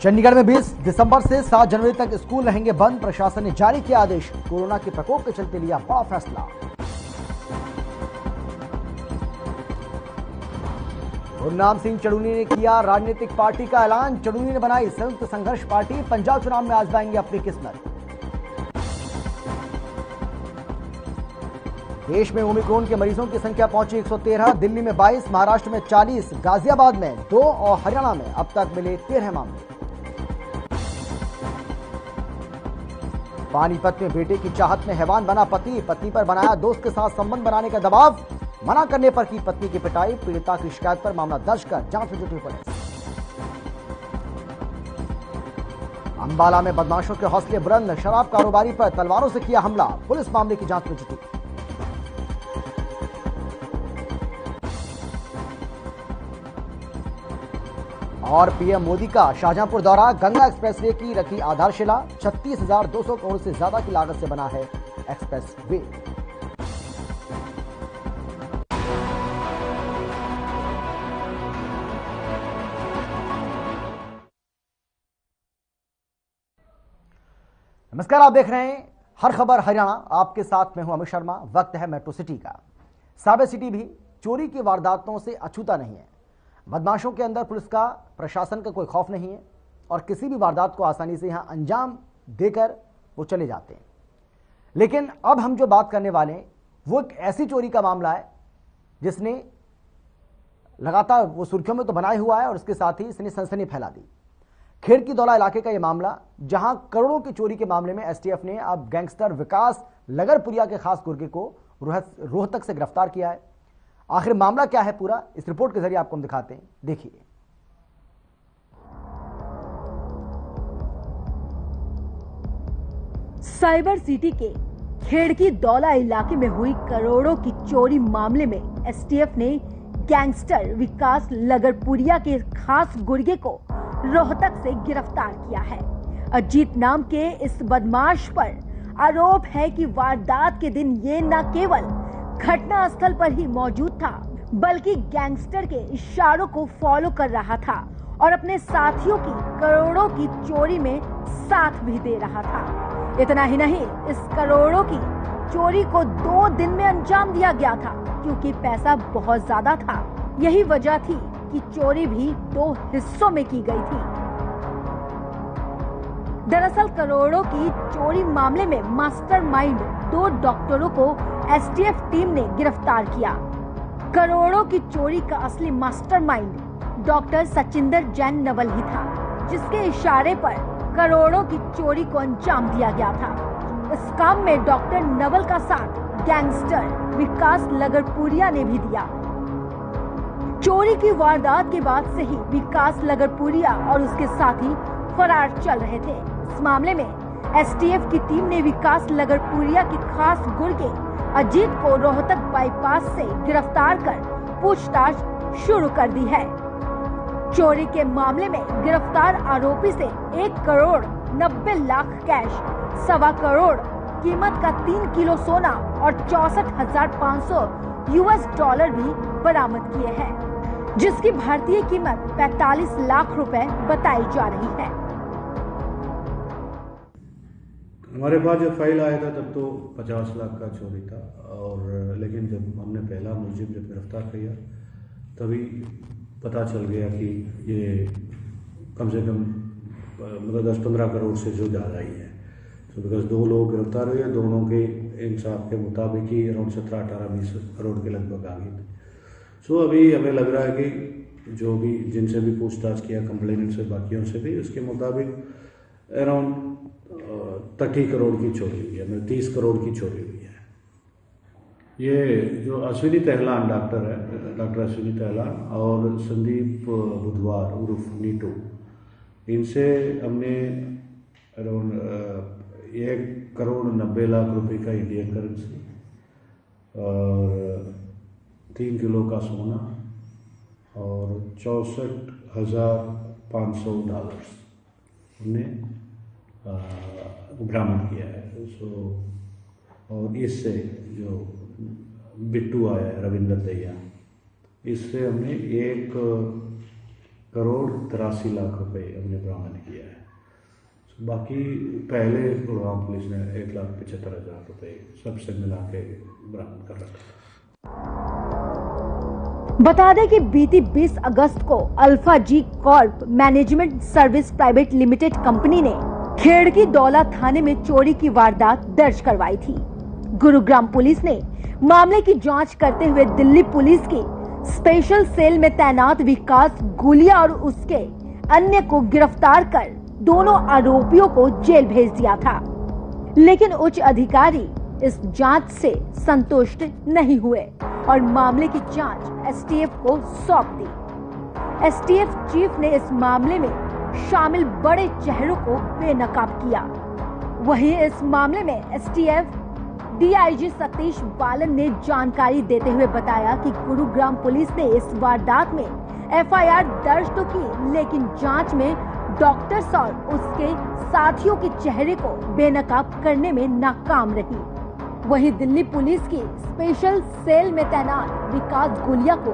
चंडीगढ़ में 20 दिसंबर से 7 जनवरी तक स्कूल रहेंगे बंद। प्रशासन ने जारी किया आदेश। कोरोना के प्रकोप के चलते लिया बड़ा फैसला। गुरनाम सिंह चढ़ूनी ने किया राजनीतिक पार्टी का ऐलान। चढ़ूनी ने बनाई संयुक्त संघर्ष पार्टी। पंजाब चुनाव में आजमाएंगे अपनी किस्मत। देश में ओमिक्रॉन के मरीजों की संख्या पहुंची 113। दिल्ली में 22, महाराष्ट्र में 40, गाजियाबाद में 2 और हरियाणा में अब तक मिले 13 मामले। पानीपत में बेटे की चाहत में हैवान बना पति। पत्नी पर बनाया दोस्त के साथ संबंध बनाने का दबाव। मना करने पर की पत्नी की पिटाई। पीड़िता की शिकायत पर मामला दर्ज कर जांच में जुटी पुलिस। अंबाला में बदमाशों के हौसले बुलंद। शराब कारोबारी पर तलवारों से किया हमला। पुलिस मामले की जांच में जुटी। और पीएम मोदी का शाहजहांपुर दौरा। गंगा एक्सप्रेसवे की रखी आधारशिला। 36,200 करोड़ से ज्यादा की लागत से बना है एक्सप्रेसवे। नमस्कार, आप देख रहे हैं हर खबर हरियाणा। आपके साथ मैं हूं अमित शर्मा। वक्त है मेट्रो सिटी का। साइबर सिटी भी चोरी की वारदातों से अछूता नहीं है। बदमाशों के अंदर पुलिस का, प्रशासन का कोई खौफ नहीं है और किसी भी वारदात को आसानी से यहां अंजाम देकर वो चले जाते हैं। लेकिन अब हम जो बात करने वाले हैं वो एक ऐसी चोरी का मामला है जिसने लगातार वो सुर्खियों में तो बनाए हुआ है और इसके साथ ही इसने सनसनी फैला दी। खेड़ की दौला इलाके का यह मामला, जहां करोड़ों की चोरी के मामले में एसटीएफ ने अब गैंगस्टर विकास लगरपुरिया के खास गुर्गे को रोहतक से गिरफ्तार किया है। आखिर मामला क्या है पूरा, इस रिपोर्ट के जरिए आपको हम दिखाते हैं, देखिए। साइबर सिटी के खेड़की दौला इलाके में हुई करोड़ों की चोरी मामले में एसटीएफ ने गैंगस्टर विकास लगरपुरिया के खास गुर्गे को रोहतक से गिरफ्तार किया है। अजीत नाम के इस बदमाश पर आरोप है कि वारदात के दिन ये न केवल घटना स्थल पर ही मौजूद था बल्कि गैंगस्टर के इशारों को फॉलो कर रहा था और अपने साथियों की करोड़ों की चोरी में साथ भी दे रहा था। इतना ही नहीं, इस करोड़ों की चोरी को 2 दिन में अंजाम दिया गया था क्योंकि पैसा बहुत ज्यादा था। यही वजह थी कि चोरी भी 2 हिस्सों में की गई थी। दरअसल करोड़ों की चोरी मामले में मास्टरमाइंड 2 डॉक्टरों को एसटीएफ टीम ने गिरफ्तार किया। करोड़ों की चोरी का असली मास्टरमाइंड डॉक्टर सचिंदर जैन नवल ही था, जिसके इशारे पर करोड़ों की चोरी को अंजाम दिया गया था। इस काम में डॉक्टर नवल का साथ गैंगस्टर विकास लगरपुरिया ने भी दिया। चोरी की वारदात के बाद से ही विकास लगरपुरिया और उसके साथी फरार चल रहे थे। इस मामले में एसटीएफ की टीम ने विकास लगरपुरिया के खास गुर्गे अजीत को रोहतक बाईपास से गिरफ्तार कर पूछताछ शुरू कर दी है। चोरी के मामले में गिरफ्तार आरोपी से 1 करोड़ 90 लाख कैश, 1.25 करोड़ कीमत का 3 किलो सोना और 64,500 यूएस डॉलर भी बरामद किए हैं, जिसकी भारतीय कीमत 45 लाख रुपए बताई जा रही है। हमारे पास जब फाइल आया था तब तो 50 लाख का चोरी था, और लेकिन जब हमने पहला मुलजिम जब गिरफ्तार किया तभी पता चल गया कि ये कम से कम मतलब 10-15 करोड़ से जो ज़्यादा ही है। तो बिकॉज 2 लोग गिरफ्तार हुए, दोनों के इंसाफ के मुताबिक ही अराउंड 17-18-20 करोड़ के लगभग आ गई थी। सो अभी हमें लग रहा है कि जो भी जिनसे भी पूछताछ किया, कंप्लेनेंट से, बाकियों से भी, उसके मुताबिक अराउंड 30 करोड़ की चोरी हुई है, मतलब 30 करोड़ की चोरी हुई है। ये जो अश्विनी तहलान डॉक्टर है, डॉक्टर अश्विनी तहलान और संदीप बुधवार उर्फ नीटू, इनसे हमने अराउंड 1 करोड़ 90 लाख रुपए का इंडियन करेंसी और 3 किलो का सोना और 64,500 डॉलर्स हमने बरामद किया है। और इससे जो बिट्टू आया है, रविंद्र दैया, इससे हमने 1 1,83,00,000 रुपए हमने बरामद किया है। बाकी पहले गुड़गांव पुलिस ने 1,75,000 रुपए सबसे मिला के बरामद कर रखा था। बता दें कि बीती 20 अगस्त को alpha G corp management service private limited company ने खेड़की दौला थाने में चोरी की वारदात दर्ज करवाई थी। गुरुग्राम पुलिस ने मामले की जांच करते हुए दिल्ली पुलिस की स्पेशल सेल में तैनात विकास गुलिया और उसके अन्य को गिरफ्तार कर दोनों आरोपियों को जेल भेज दिया था, लेकिन उच्च अधिकारी इस जांच से संतुष्ट नहीं हुए और मामले की जांच एसटीएफ को सौंप दी। एसटीएफ चीफ ने इस मामले में शामिल बड़े चेहरों को बेनकाब किया। वहीं इस मामले में एसटीएफ डीआईजी सतीश बालन ने जानकारी देते हुए बताया कि गुरुग्राम पुलिस ने इस वारदात में एफआईआर दर्ज तो की, लेकिन जांच में डॉक्टर्स और उसके साथियों के चेहरे को बेनकाब करने में नाकाम रही। वहीं दिल्ली पुलिस की स्पेशल सेल में तैनात विकास गुलिया को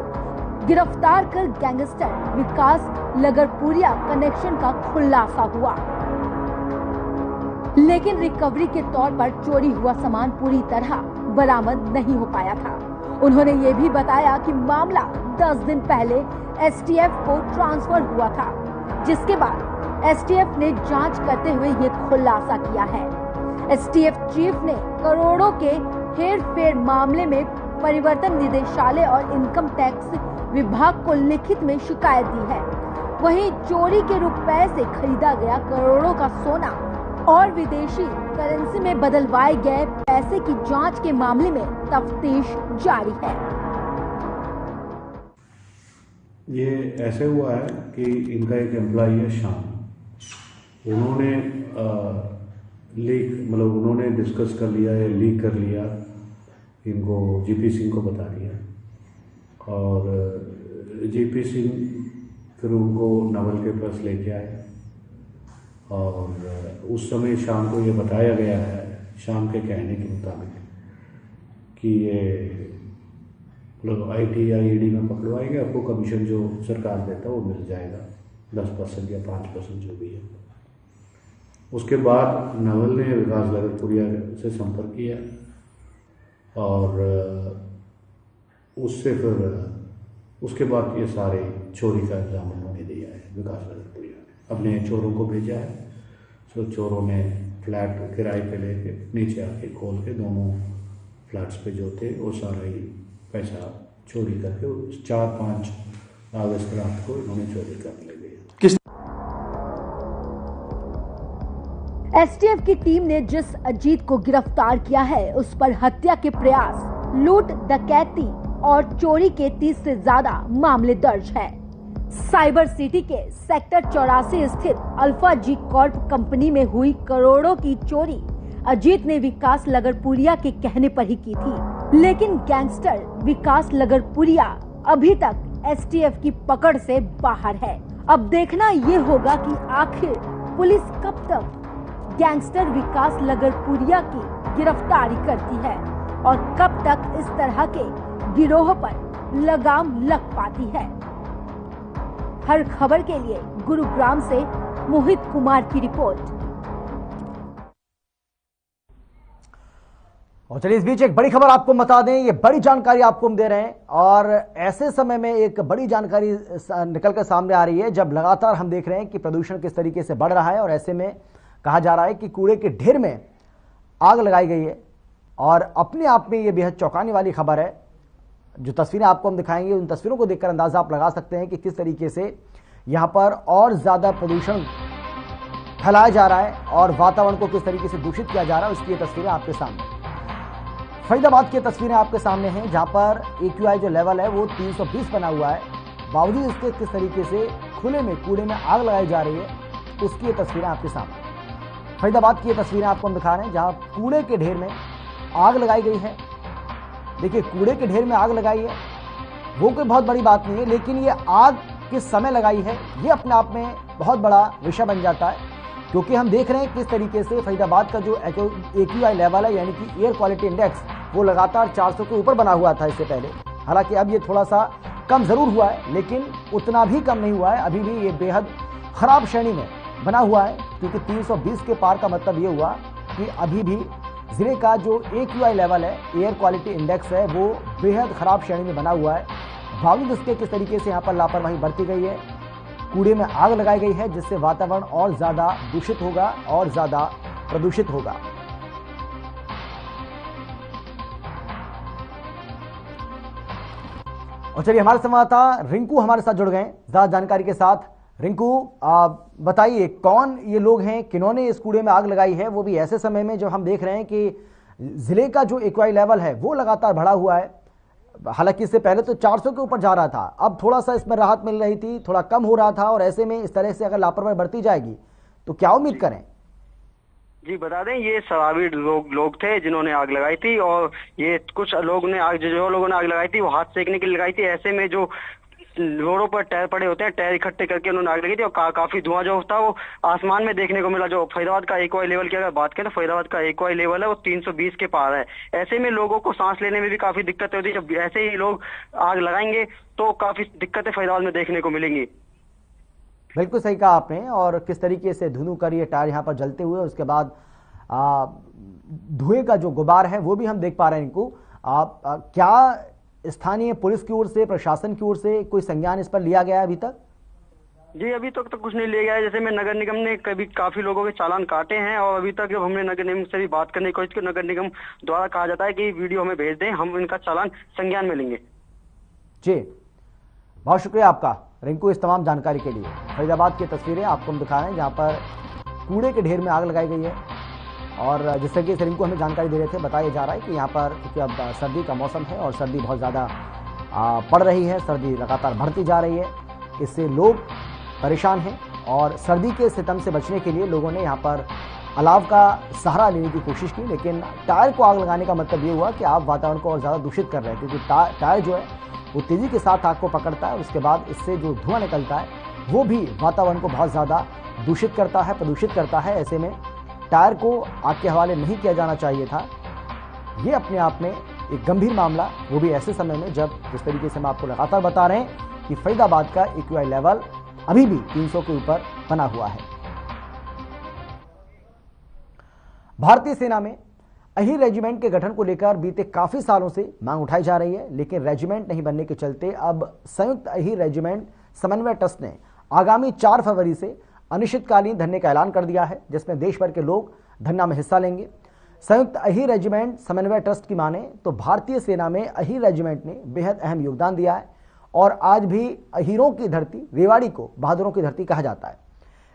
गिरफ्तार कर गैंगस्टर विकास लगरपुरिया कनेक्शन का खुलासा हुआ, लेकिन रिकवरी के तौर पर चोरी हुआ सामान पूरी तरह बरामद नहीं हो पाया था। उन्होंने ये भी बताया कि मामला 10 दिन पहले एसटीएफ को ट्रांसफर हुआ था, जिसके बाद एसटीएफ ने जांच करते हुए ये खुलासा किया है। एसटीएफ चीफ ने करोड़ों के हेरफेर मामले में परिवर्तन निदेशालय और इनकम टैक्स विभाग को लिखित में शिकायत दी है। वहीं चोरी के रुपए से खरीदा गया करोड़ों का सोना और विदेशी करेंसी में बदलवाए गए पैसे की जांच के मामले में तफ्तीश जारी है। ये ऐसे हुआ है कि इनका एक एम्प्लॉई है शाम, उन्होंने उन्होंने डिस्कस कर लिया या लीक कर लिया, इनको जीपी सिंह को बता दिया और जीपी सिंह फिर उनको नवल के पास लेके आए और उस समय शाम को ये बताया गया है, शाम के कहने के मुताबिक, कि ये लोग आईटी या ईडी में पकड़वाएंगे, आपको कमीशन जो सरकार देता है वो मिल जाएगा, 10% या 5% जो भी है। उसके बाद नवल ने विकास लगरपुरिया से संपर्क किया और उससे फिर उसके बाद ये सारे चोरी का इल्ज़ाम उन्होंने दिया है। विकास लगरपुरिया ने अपने चोरों को भेजा है, तो चोरों ने फ्लैट किराए पे लेके नीचे आके खोल के दोनों फ्लैट्स पे जो थे वो सारा ही पैसा चोरी करके 4-5 अगस्त रात को इन्होंने चोरी कर ले गए। एसटीएफ की टीम ने जिस अजीत को गिरफ्तार किया है, उस पर हत्या के प्रयास, लूट, डकैती और चोरी के 30 से ज्यादा मामले दर्ज है। साइबर सिटी के सेक्टर 84 स्थित अल्फा जी कॉर्प कंपनी में हुई करोड़ों की चोरी अजीत ने विकास लगरपुरिया के कहने पर ही की थी, लेकिन गैंगस्टर विकास लगरपुरिया अभी तक एसटीएफ की पकड़ से बाहर है। अब देखना ये होगा कि आखिर पुलिस कब तक गैंगस्टर विकास लगरपुरिया की गिरफ्तारी करती है और कब तक इस तरह के गिरोह पर लगाम लग पाती है। हर खबर के लिए गुरुग्राम से मोहित कुमार की रिपोर्ट। और चलिए इस बीच एक बड़ी खबर आपको बता दें, ये बड़ी जानकारी आपको हम दे रहे हैं और ऐसे समय में एक बड़ी जानकारी निकलकर सामने आ रही है जब लगातार हम देख रहे हैं कि प्रदूषण किस तरीके से बढ़ रहा है और ऐसे में कहा जा रहा है कि कूड़े के ढेर में आग लगाई गई है और अपने आप में ये बेहद चौंकाने वाली खबर है। जो तस्वीरें आपको हम दिखाएंगे उन तस्वीरों को देखकर अंदाजा आप लगा सकते हैं कि किस तरीके से यहाँ पर और ज़्यादा प्रदूषण फैलाया जा रहा है और वातावरण को किस तरीके से दूषित किया जा रहा है, उसकी ये तस्वीरें आपके सामने। फरीदाबाद की तस्वीरें आपके सामने हैं जहाँ पर AQI जो लेवल है वो 320 बना हुआ है, बावजूद इसके किस तरीके से खुले में कूड़े में आग लगाई जा रही है, उसकी ये तस्वीरें आपके सामने। फरीदाबाद की ये तस्वीरें आपको हम दिखा रहे हैं जहाँ कूड़े के ढेर में आग लगाई गई है। देखिए, कूड़े के ढेर में आग लगाई है वो कोई बहुत बड़ी बात नहीं है, लेकिन ये आग किस समय लगाई है ये अपने आप में बहुत बड़ा विषय बन जाता है, क्योंकि हम देख रहे हैं किस तरीके से फरीदाबाद का जो AQI लेवल है यानी कि एयर क्वालिटी इंडेक्स वो लगातार 400 के ऊपर बना हुआ था इससे पहले। हालांकि अब ये थोड़ा सा कम जरूर हुआ है, लेकिन उतना भी कम नहीं हुआ है। अभी भी ये बेहद खराब श्रेणी में बना हुआ है, क्योंकि 320 के पार का मतलब ये हुआ कि अभी भी जिले का जो AQI लेवल है, एयर क्वालिटी इंडेक्स है, वो बेहद खराब श्रेणी में बना हुआ है। बावजूद इसके किस तरीके से यहाँ पर लापरवाही बरती गई है, कूड़े में आग लगाई गई है, जिससे वातावरण और ज्यादा दूषित होगा और ज्यादा प्रदूषित होगा। और चलिए, हमारे संवाददाता रिंकू हमारे साथ जुड़ गए ज्यादा जानकारी के साथ। रिंकू, बताइए कौन ये लोग हैं, किन्होंने इस कूड़े में आग लगाई है, वो भी ऐसे समय में जब हम देख रहे हैं कि जिले का जो AQI लेवल है वो लगातार बढ़ा हुआ है। हालांकि इससे पहले तो 400 के ऊपर जा रहा था, अब थोड़ा सा इसमें राहत मिल रही थी, थोड़ा कम हो रहा था, और ऐसे में इस तरह से अगर लापरवाही बढ़ती जाएगी तो क्या उम्मीद करें? जी बता दें, ये शराबी लोग थे जिन्होंने आग लगाई थी, और ये कुछ लोग ने आग, जो लोगों ने आग लगाई थी वो हाथ सेकने के लिए लगाई थी। ऐसे में जो रोडों पर टायर पड़े होते हैं, टायर इकट्ठे करके उन्होंने आग लगी थी, और काफी धुआं जो था वो आसमान में देखने को मिला। जो फरीदाबाद का AQI लेवल की अगर बात करें तो फरीदाबाद का AQI लेवल है वो 320 के पार है। ऐसे में लोगों को सांस लेने में भी काफी दिक्कत होती है। जब ऐसे ही लोग आग लगाएंगे तो काफी दिक्कतें फरीदाबाद में देखने को मिलेंगी। बिल्कुल सही कहा आपने। और किस तरीके से धुनु कर ये टायर यहाँ पर जलते हुए, उसके बाद धुएं का जो गुबार है वो भी हम देख पा रहे हैं। इनको क्या स्थानीय पुलिस की ओर से, प्रशासन की ओर से कोई संज्ञान इस पर लिया गया है अभी तक? जी अभी तक तो कुछ नहीं लिया गया है। जैसे मैं नगर निगम ने काफी लोगों के चालान काटे हैं, और अभी तक जब हमने नगर निगम से भी बात करने की कोशिश की, नगर निगम द्वारा कहा जाता है कि वीडियो हमें भेज दें, हम इनका चालान संज्ञान में लेंगे। जी बहुत शुक्रिया आपका रिंकू इस तमाम जानकारी के लिए। फरीदाबाद की तस्वीरें आपको हम दिखा रहे हैं जहाँ पर कूड़े के ढेर में आग लगाई गई है, और जिससे कि रिंकू हमें जानकारी दे रहे थे, बताया जा रहा है कि यहाँ पर क्योंकि अब सर्दी का मौसम है और सर्दी बहुत ज़्यादा पड़ रही है, सर्दी लगातार बढ़ती जा रही है, इससे लोग परेशान हैं, और सर्दी के सितम से बचने के लिए लोगों ने यहाँ पर अलाव का सहारा लेने की कोशिश की। लेकिन टायर को आग लगाने का मतलब ये हुआ कि आप वातावरण को और ज़्यादा दूषित कर रहे हैं, क्योंकि टायर जो है वो तेज़ी के साथ आग को पकड़ता है, और उसके बाद इससे जो धुआं निकलता है वो भी वातावरण को बहुत ज़्यादा दूषित करता है, प्रदूषित करता है। ऐसे में टायर को आग के हवाले नहीं किया जाना चाहिए था। ये अपने आप में एक गंभीर मामला, वो भी ऐसे समय में जब जिस तरीके से हम आपको लगातार बता रहे हैं कि फरीदाबाद का AQI लेवल अभी भी 300 के ऊपर बना हुआ है। भारतीय सेना में अहीर रेजिमेंट के गठन को लेकर बीते काफी सालों से मांग उठाई जा रही है, लेकिन रेजिमेंट नहीं बनने के चलते अब संयुक्त अहीर रेजिमेंट समन्वय ट्रस्ट ने आगामी 4 फरवरी से अनिश्चितकालीन धरने का ऐलान कर दिया है, जिसमें देश भर के लोग धरना में हिस्सा लेंगे। संयुक्त अहीर रेजिमेंट समन्वय ट्रस्ट की माने तो भारतीय सेना में अहीर रेजिमेंट ने बेहद अहम योगदान दिया है, और आज भी अहीरों की धरती, रेवाड़ी को बहादुरों की धरती कहा जाता है।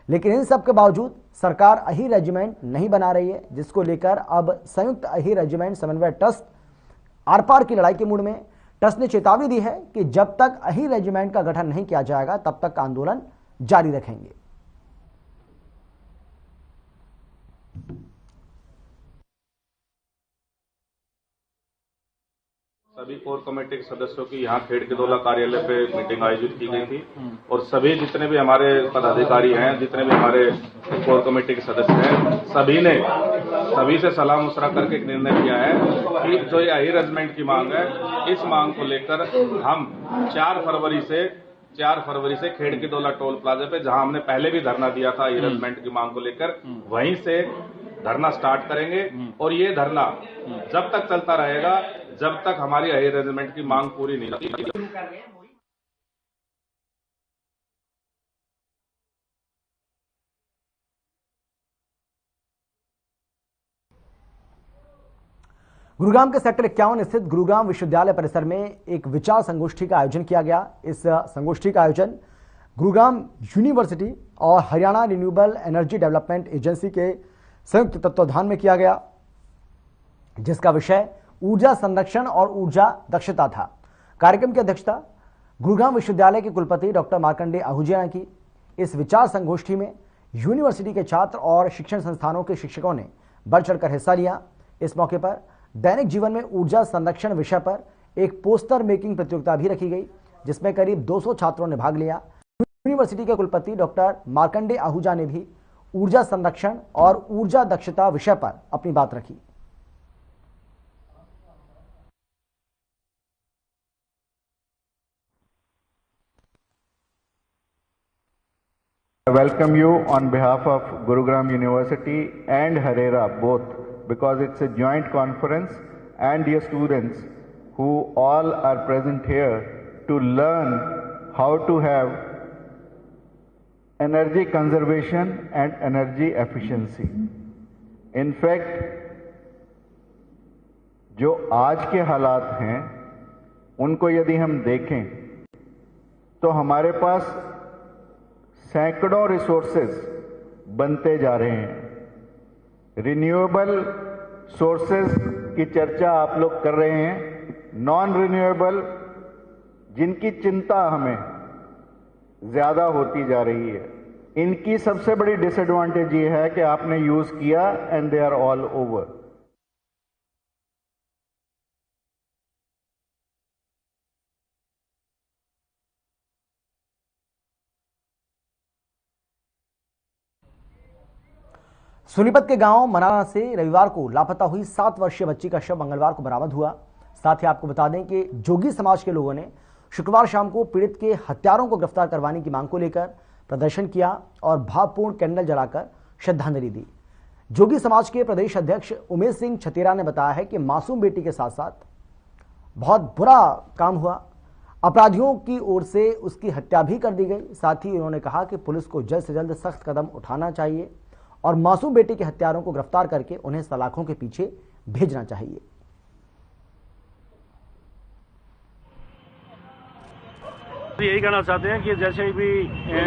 लेकिन इन सब के बावजूद सरकार अहीर रेजिमेंट नहीं बना रही है, जिसको लेकर अब संयुक्त अहीर रेजिमेंट समन्वय ट्रस्ट आर पार की लड़ाई के मूड में। ट्रस्ट ने चेतावनी दी है कि जब तक अहीर रेजिमेंट का गठन नहीं किया जाएगा तब तक आंदोलन जारी रखेंगे। सभी कोर कमेटी के सदस्यों की यहाँ खेड़ के दौला कार्यालय पे मीटिंग आयोजित की गई थी, और सभी जितने भी हमारे पदाधिकारी हैं, जितने भी हमारे कोर कमेटी के सदस्य हैं, सभी से सलाह मशवरा करके एक निर्णय किया है कि जो ये अहीर रेजिमेंट की मांग है, इस मांग को लेकर हम 4 फरवरी से खेड़ के दौला टोल प्लाजा पे, जहां हमने पहले भी धरना दिया था अहीर रेजिमेंट की मांग को लेकर, वहीं से धरना स्टार्ट करेंगे। और ये धरना जब तक चलता रहेगा जब तक हमारी अहीर रेजिमेंट की मांग पूरी नहीं होती। गुरुग्राम के सेक्टर 51 स्थित गुरुग्राम विश्वविद्यालय परिसर में एक विचार संगोष्ठी का आयोजन किया गया। इस संगोष्ठी का आयोजन गुरुग्राम यूनिवर्सिटी और Haryana renewable energy development agency के संयुक्त तत्वावधान में किया गया, जिसका विषय ऊर्जा संरक्षण और ऊर्जा दक्षता था। कार्यक्रम की अध्यक्षता गुरुग्राम विश्वविद्यालय के कुलपति डॉक्टर मार्कंडेय आहूजा ने की। इस विचार संगोष्ठी में यूनिवर्सिटी के छात्र और शिक्षण संस्थानों के शिक्षकों ने बढ़ चढ़कर हिस्सा लिया। इस मौके पर दैनिक जीवन में ऊर्जा संरक्षण विषय पर एक पोस्टर मेकिंग प्रतियोगिता भी रखी गई, जिसमें करीब 200 छात्रों ने भाग लिया। यूनिवर्सिटी के कुलपति डॉक्टर मार्कंडेय आहूजा ने भी ऊर्जा संरक्षण और ऊर्जा दक्षता विषय पर अपनी बात रखी। I welcome you on behalf of Gurugram University and Harera both, because it's a joint conference, and dear students who all are present here to learn how to have energy conservation and energy efficiency. In fact, जो आज के हालात हैं उनको यदि हम देखें तो हमारे पास सैकड़ों रिसोर्सेज बनते जा रहे हैं। रिन्यूएबल सोर्सेज की चर्चा आप लोग कर रहे हैं, नॉन रिन्यूएबल जिनकी चिंता हमें ज्यादा होती जा रही है, इनकी सबसे बड़ी डिसएडवांटेज ये है कि आपने यूज किया and they are all over. Sonipat के गांव मनाना से रविवार को लापता हुई 7 वर्षीय बच्ची का शव मंगलवार को बरामद हुआ। साथ ही आपको बता दें कि जोगी समाज के लोगों ने शुक्रवार शाम को पीड़ित के हत्यारों को गिरफ्तार करवाने की मांग को लेकर प्रदर्शन किया और भावपूर्ण कैंडल जलाकर श्रद्धांजलि दी। जोगी समाज के प्रदेश अध्यक्ष उमेश सिंह छतेरा ने बताया है कि मासूम बेटी के साथ साथ बहुत बुरा काम हुआ, अपराधियों की ओर से उसकी हत्या भी कर दी गई। साथ ही उन्होंने कहा कि पुलिस को जल्द से जल्द सख्त कदम उठाना चाहिए और मासूम बेटी के हत्यारों को गिरफ्तार करके उन्हें सलाखों के पीछे भेजना चाहिए। यही कहना चाहते हैं कि जैसे भी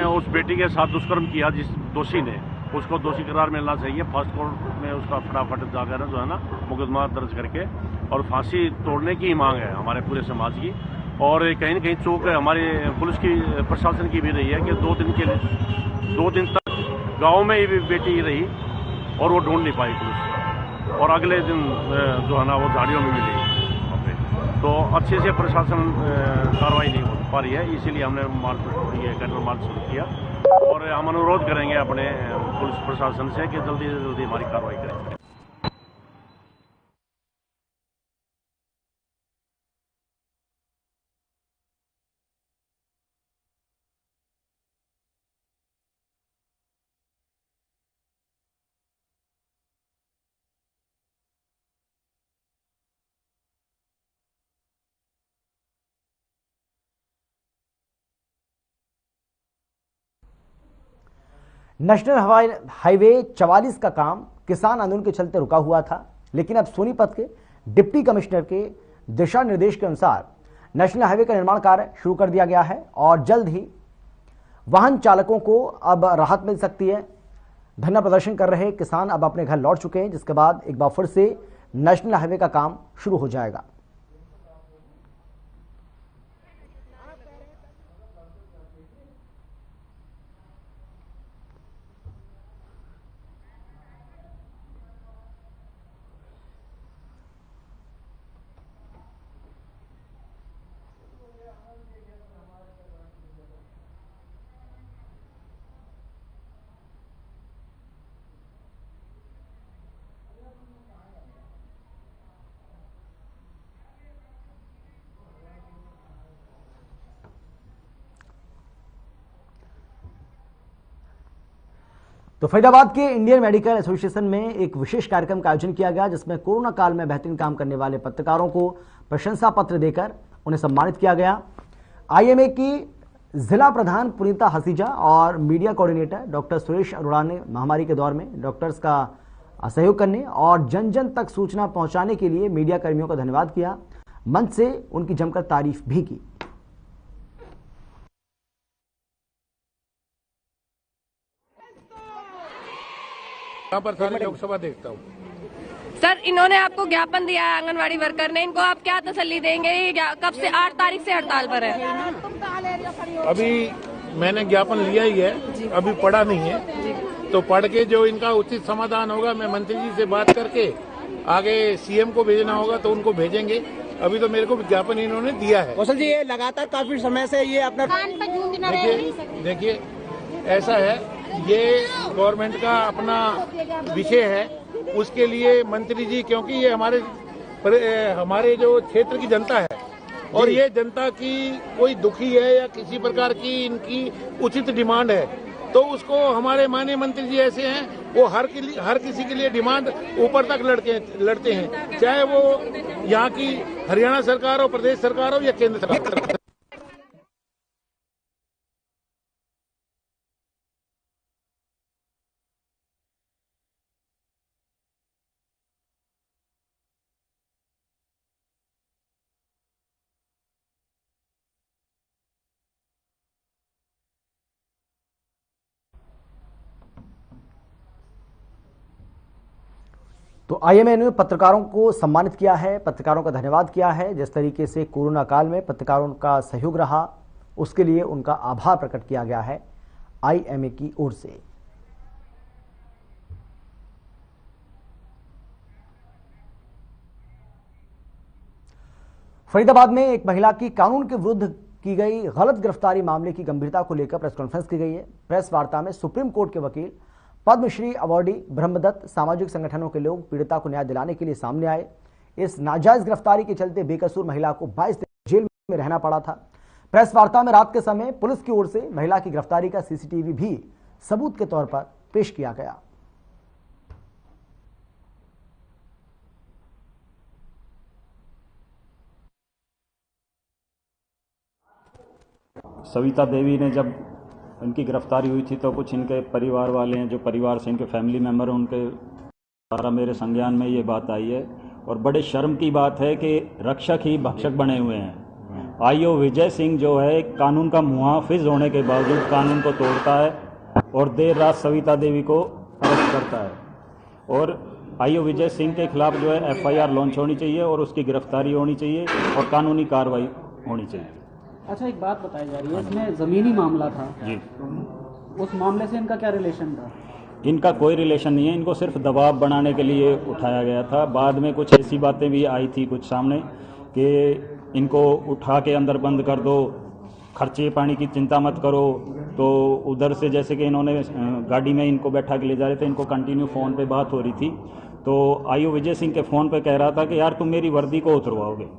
उस बेटी के साथ दुष्कर्म किया जिस दोषी ने, उसको दोषी करार मिलना चाहिए। फर्स्ट कोर्ट में उसका फटाफट जाकर जो है ना मुकदमा दर्ज करके और फांसी तोड़ने की मांग है हमारे पूरे समाज की। और कहीं न कहीं चूक हमारे पुलिस की प्रशासन की भी रही है कि 2 दिन तक गांव में ही बेटी रही और वो ढूंढ नहीं पाई पुलिस, और अगले दिन जो है ना वो झाड़ियों में मिली। तो अच्छे से प्रशासन कार्रवाई नहीं हो पा रही है, इसीलिए हमने कैंडल मार्च शुरू किया और हम अनुरोध करेंगे अपने पुलिस प्रशासन से कि जल्दी से जल्दी हमारी कार्रवाई करें। नेशनल हाईवे 44 का काम किसान आंदोलन के चलते रुका हुआ था, लेकिन अब सोनीपत के डिप्टी कमिश्नर के दिशा निर्देश के अनुसार नेशनल हाईवे का निर्माण कार्य शुरू कर दिया गया है और जल्द ही वाहन चालकों को अब राहत मिल सकती है। धरना प्रदर्शन कर रहे किसान अब अपने घर लौट चुके हैं, जिसके बाद एक बार फिर से नेशनल हाईवे का काम शुरू हो जाएगा। तो फरीदाबाद के इंडियन मेडिकल एसोसिएशन में एक विशेष कार्यक्रम का आयोजन किया गया, जिसमें कोरोना काल में बेहतरीन काम करने वाले पत्रकारों को प्रशंसा पत्र देकर उन्हें सम्मानित किया गया। आईएमए की जिला प्रधान पुनीता हसीजा और media coordinator doctor Suresh Arora ने महामारी के दौर में डॉक्टर्स का सहयोग करने और जन जन तक सूचना पहुंचाने के लिए मीडिया कर्मियों का धन्यवाद किया। मंच से उनकी जमकर तारीफ भी की। यहाँ पर सारी लोकसभा देखता हूँ। सर, इन्होंने आपको ज्ञापन दिया है आंगनवाड़ी वर्कर ने, इनको आप क्या तसल्ली देंगे? ये कब से 8 तारीख से हड़ताल पर है। अभी मैंने ज्ञापन लिया ही है, अभी पढ़ा नहीं है, तो पढ़ के जो इनका उचित समाधान होगा मैं मंत्री जी से बात करके आगे सीएम को भेजना होगा तो उनको भेजेंगे। अभी तो मेरे को विज्ञापन इन्होंने दिया है। कौशल जी, ये लगातार काफी समय से ये अपना देखिए ऐसा है, ये गवर्नमेंट का अपना विषय है, उसके लिए मंत्री जी, क्योंकि ये हमारे जो क्षेत्र की जनता है और ये जनता की कोई दुखी है या किसी प्रकार की इनकी उचित डिमांड है, तो उसको हमारे माननीय मंत्री जी ऐसे हैं, वो हर किसी के लिए डिमांड ऊपर तक लड़ते हैं, चाहे वो यहाँ की हरियाणा सरकार हो, प्रदेश सरकार हो या केंद्र सरकार। तो आईएमए ने पत्रकारों को सम्मानित किया है, पत्रकारों का धन्यवाद किया है। जिस तरीके से कोरोना काल में पत्रकारों का सहयोग रहा, उसके लिए उनका आभार प्रकट किया गया है आईएमए की ओर से। फरीदाबाद में एक महिला की कानून के विरुद्ध की गई गलत गिरफ्तारी मामले की गंभीरता को लेकर प्रेस कॉन्फ्रेंस की गई है। प्रेस वार्ता में सुप्रीम कोर्ट के वकील, पद्मश्री अवार्डी ब्रह्मदत्त, सामाजिक संगठनों के लोग पीड़िता को न्याय दिलाने के लिए सामने आए। इस नाजायज गिरफ्तारी के चलते बेकसूर महिला को 22 दिन जेल में रहना पड़ा था। प्रेस वार्ता में रात के समय पुलिस की ओर से महिला की गिरफ्तारी का सीसीटीवी भी सबूत के तौर पर पेश किया गया। सविता देवी ने जब इनकी गिरफ्तारी हुई थी तो कुछ इनके परिवार वाले हैं, जो परिवार से इनके फैमिली मेंबर हैं, उनके द्वारा मेरे संज्ञान में ये बात आई है। और बड़े शर्म की बात है कि रक्षक ही भक्षक बने हुए हैं। आईओ विजय सिंह जो है कानून का मुहाफिज होने के बावजूद कानून को तोड़ता है और देर रात सविता देवी को अरेस्ट करता है। और आईओ विजय सिंह के खिलाफ जो है FIR लॉन्च होनी चाहिए और उसकी गिरफ्तारी होनी चाहिए और कानूनी कार्रवाई होनी चाहिए। अच्छा, एक बात बताई जा रही है, इसमें जमीनी मामला था जी, उस मामले से इनका क्या रिलेशन था? इनका कोई रिलेशन नहीं है, इनको सिर्फ दबाव बनाने के लिए उठाया गया था। बाद में कुछ ऐसी बातें भी आई थी कुछ सामने कि इनको उठा के अंदर बंद कर दो, खर्चे पानी की चिंता मत करो। तो उधर से जैसे कि इन्होंने गाड़ी में इनको बैठा के ले जा रहे थे, इनको कंटिन्यू फ़ोन पे बात हो रही थी। तो आईओ विजय सिंह के फ़ोन पे कह रहा था कि यार तुम मेरी वर्दी को उतरवाओगे।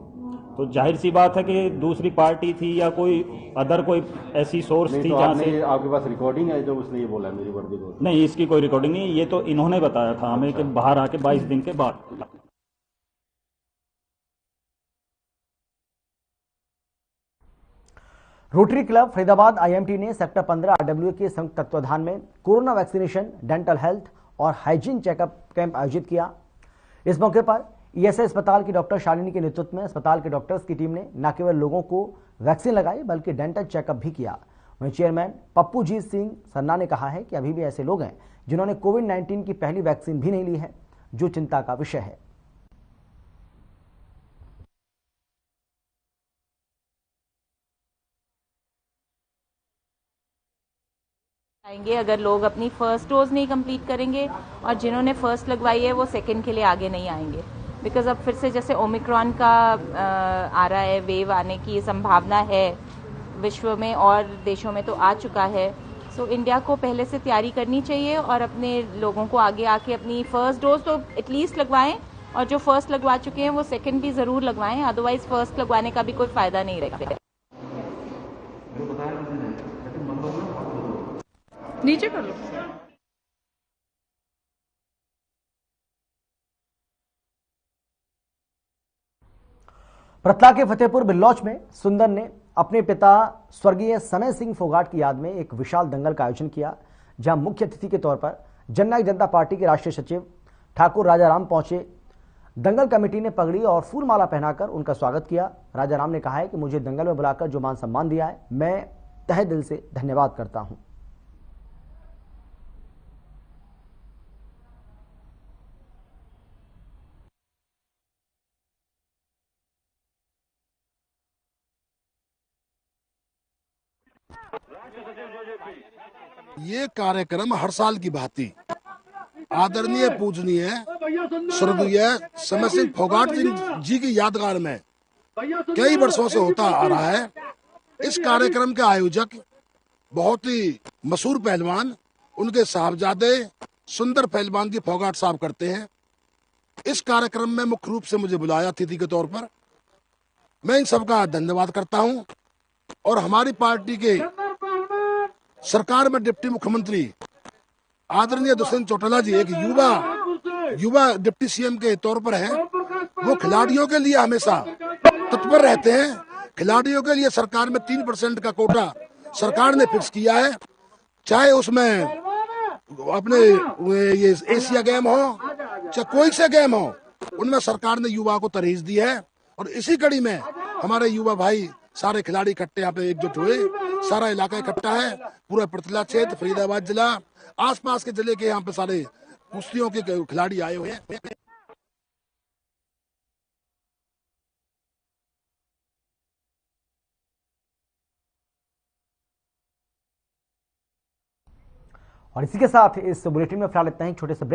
तो जाहिर सी बात है कि दूसरी पार्टी थी या कोई अदर कोई ऐसी सोर्स थी जहाँ से। आपके पास रिकॉर्डिंग है जो उसने ये बोला मेरी वर्दी को? नहीं, इसकी कोई रिकॉर्डिंग नहीं, ये तो इन्होंने बताया था हमें कि बाहर आके 22 दिन के बाद। रोटरी क्लब फरीदाबाद IMT ने सेक्टर 15 RWA के संयुक्त तत्वाधान में कोरोना वैक्सीनेशन, डेंटल हेल्थ और हाइजीन चेकअप कैंप आयोजित किया। इस मौके पर ESI अस्पताल की डॉक्टर शालिनी के नेतृत्व में अस्पताल के डॉक्टर्स की टीम ने न केवल लोगों को वैक्सीन लगाई बल्कि डेंटल चेकअप भी किया। वहीं चेयरमैन पप्पूजीत सिंह सन्ना ने कहा है कि अभी भी ऐसे लोग हैं जिन्होंने कोविड-19 की पहली वैक्सीन भी नहीं ली है, जो चिंता का विषय है। आएंगे अगर लोग अपनी फर्स्ट डोज नहीं कंप्लीट करेंगे, और जिन्होंने फर्स्ट लगवाई है वो सेकंड के लिए आगे नहीं आएंगे। बिकॉज अब फिर से जैसे ओमिक्रॉन का आ रहा है, वेव आने की संभावना है विश्व में और देशों में तो आ चुका है। सो इंडिया को पहले से तैयारी करनी चाहिए और अपने लोगों को आगे आके अपनी फर्स्ट डोज तो एटलीस्ट लगवाएं, और जो फर्स्ट लगवा चुके हैं वो सेकंड भी ज़रूर लगवाएं, अदरवाइज फर्स्ट लगवाने का भी कोई फ़ायदा नहीं रहेगा। नीचे कर लो। रतला के फतेहपुर बिल्लौच में सुंदर ने अपने पिता स्वर्गीय समय सिंह फोगाट की याद में एक विशाल दंगल का आयोजन किया, जहां मुख्य अतिथि के तौर पर जननायक जनता पार्टी के राष्ट्रीय सचिव ठाकुर राजाराम पहुंचे। दंगल कमेटी ने पगड़ी और फूलमाला पहनाकर उनका स्वागत किया। राजाराम ने कहा है कि मुझे दंगल में बुलाकर जो मान सम्मान दिया है, मैं तहे दिल से धन्यवाद करता हूं। ये कार्यक्रम हर साल की भांति आदरणीय पूजनीय स्वर्गीय समय सिंह फोगाट जी की यादगार में कई वर्षों से होता आ रहा है। इस कार्यक्रम के आयोजक बहुत ही मशहूर पहलवान, उनके साहबजादे सुंदर पहलवान जी फोगाट साहब करते हैं। इस कार्यक्रम में मुख्य रूप से मुझे बुलाया अतिथि के तौर पर। मैं इन सबका धन्यवाद करता हूं और हमारी पार्टी के सरकार में डिप्टी मुख्यमंत्री आदरणीय दुष्यंत चौटाला जी एक युवा डिप्टी सीएम के तौर पर है। वो खिलाड़ियों के लिए हमेशा तत्पर रहते हैं। खिलाड़ियों के लिए सरकार में 3% का कोटा सरकार ने फिक्स किया है, चाहे उसमें अपने ये एशिया गेम हो चाहे कोई से गेम हो, उनमें सरकार ने युवा को तरजीह दी है। और इसी कड़ी में हमारे युवा भाई सारे खिलाड़ी इकट्ठे यहाँ पे एकजुट हुए, सारा इलाका इकट्ठा है, पूरा प्रतिला क्षेत्र, फरीदाबाद जिला, आसपास के जिले के यहाँ पे सारे कुश्तियों के खिलाड़ी आए हुए हैं। और इसी के साथ इस बुलेटिन में फिलहाल इतना ही, छोटे से ब्रेक